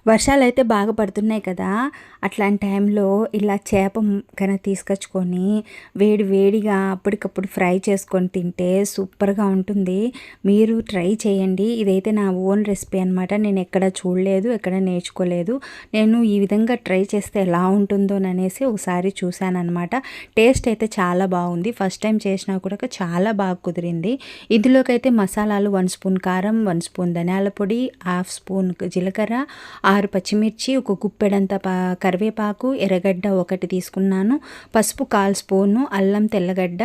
వర్షాలైతే బాగా పడుతున్నాయి కదా! అట్లాంటి టైంలో ఇలా చేప కన తీసుకొచ్చుకొని వేడి వేడిగా అప్పటికప్పుడు ఫ్రై చేసుకొని తింటే సూపర్‌గా ఉంటుంది. మీరు ట్రై చేయండి. ఇదైతే నా ఓన్ రెసిపీ అనమాట. నేను ఎక్కడ చూడలేదు, ఎక్కడ నేర్చుకోలేదు. నేను ఈ విధంగా ట్రై చేస్తే ఎలా ఉంటుందోననేసి ఒకసారి చూశాననమాట. టేస్ట్ అయితే చాలా బాగుంది. ఫస్ట్ టైం చేసినా కూడా చాలా బాగా కుదిరింది. ఇందులోకైతే మసాలాలు 1 స్పూన్ కారం, 1 స్పూన్ ధనియాల పొడి, హాఫ్ స్పూన్ జీలకర్ర, 6 పచ్చిమిర్చి, ఒక గుప్పెడంత కరివేపాకు, ఎర్రగడ్డ ఒకటి తీసుకున్నాను, పసుపు 1/4 స్పూను, అల్లం తెల్లగడ్డ,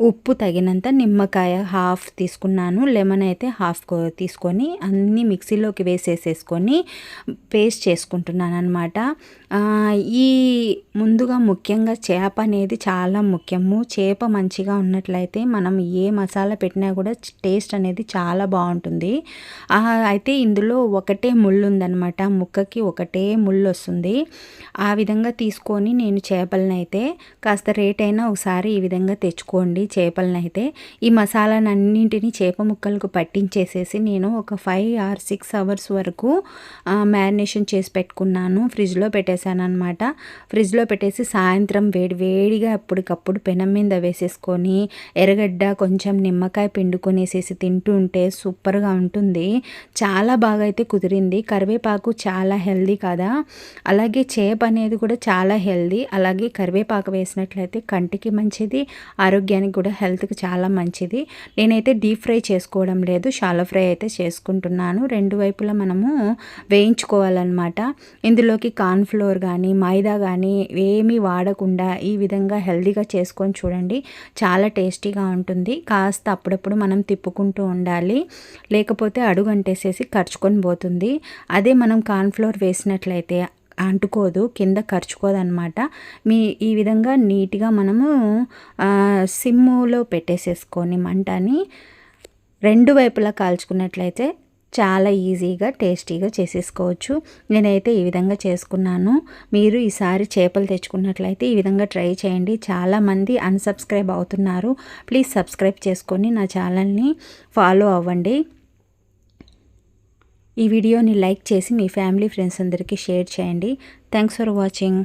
ఉప్పు తగినంత, నిమ్మకాయ హాఫ్ తీసుకున్నాను, లెమన్ అయితే హాఫ్ తీసుకొని అన్నీ మిక్సీలోకి వేసేసేసుకొని పేస్ట్ చేసుకుంటున్నాను అనమాట. ఈ ముందుగా ముఖ్యంగా చేప అనేది చాలా ముఖ్యము. చేప మంచిగా ఉన్నట్లయితే మనం ఏ మసాలా పెట్టినా కూడా టేస్ట్ అనేది చాలా బాగుంటుంది. అయితే ఇందులో ఒకటే ముళ్ళు ఉందన్నమాట, ముక్కకి ఒకటే ముళ్ళు వస్తుంది. ఆ విధంగా తీసుకొని నేను చేపలనైతే కాస్త రేట్ అయినా ఒకసారి ఈ విధంగా తెచ్చుకోండి చేపలనైతే. ఈ మసాలానన్నింటినీ చేప ముక్కలకు పట్టించేసేసి నేను ఒక 5 or 6 అవర్స్ వరకు మ్యారినేషన్ చేసి పెట్టుకున్నాను. ఫ్రిడ్జ్లో పెట్టేశాను అనమాట. ఫ్రిడ్జ్లో పెట్టేసి సాయంత్రం వేడిగా అప్పటికప్పుడు పెనం మీద వేసేసుకొని ఎర్రగడ్డ కొంచెం నిమ్మకాయ పిండుకొనేసేసి తింటూ ఉంటే సూపర్గా ఉంటుంది. చాలా బాగా అయితే కుదిరింది. కరివేపాకు చాలా హెల్దీ కదా, అలాగే చేప అనేది కూడా చాలా హెల్దీ. అలాగే కరివేపాకు వేసినట్లయితే కంటికి మంచిది, ఆరోగ్యానికి కూడా హెల్త్కి చాలా మంచిది. నేనైతే డీప్ ఫ్రై చేసుకోవడం లేదు, షాలో ఫ్రై అయితే చేసుకుంటున్నాను. రెండు వైపులా మనము వేయించుకోవాలన్నమాట. ఇందులోకి కార్న్‌ఫ్లోర్ కానీ మైదా కానీ ఏమీ వాడకుండా ఈ విధంగా హెల్దీగా చేసుకొని చూడండి, చాలా టేస్టీగా ఉంటుంది. కాస్త అప్పుడప్పుడు మనం తిప్పుకుంటూ ఉండాలి, లేకపోతే అడుగు అంటేసేసి కరుచుకొని పోతుంది. అదే మనం కార్న్‌ఫ్లోర్ వేసినట్లయితే అంటుకోదు, కింద కరుచుకోదనమాట. ఈ విధంగా నీట్గా మనము సిమ్ములో పెట్టేసేసుకొని మంటని రెండు వైపులా కాల్చుకున్నట్లయితే చాలా ఈజీగా టేస్టీగా చేసేసుకోవచ్చు. నేనైతే ఈ విధంగా చేసుకున్నాను. మీరు ఈసారి చేపలు తెచ్చుకున్నట్లయితే ఈ విధంగా ట్రై చేయండి. చాలామంది అన్సబ్స్క్రైబ్ అవుతున్నారు. ప్లీజ్ సబ్స్క్రైబ్ చేసుకొని నా ఛానల్ని ఫాలో అవ్వండి. ఈ వీడియోని లైక్ చేసి మీ ఫ్యామిలీ ఫ్రెండ్స్ అందరికీ షేర్ చేయండి. Thanks for watching.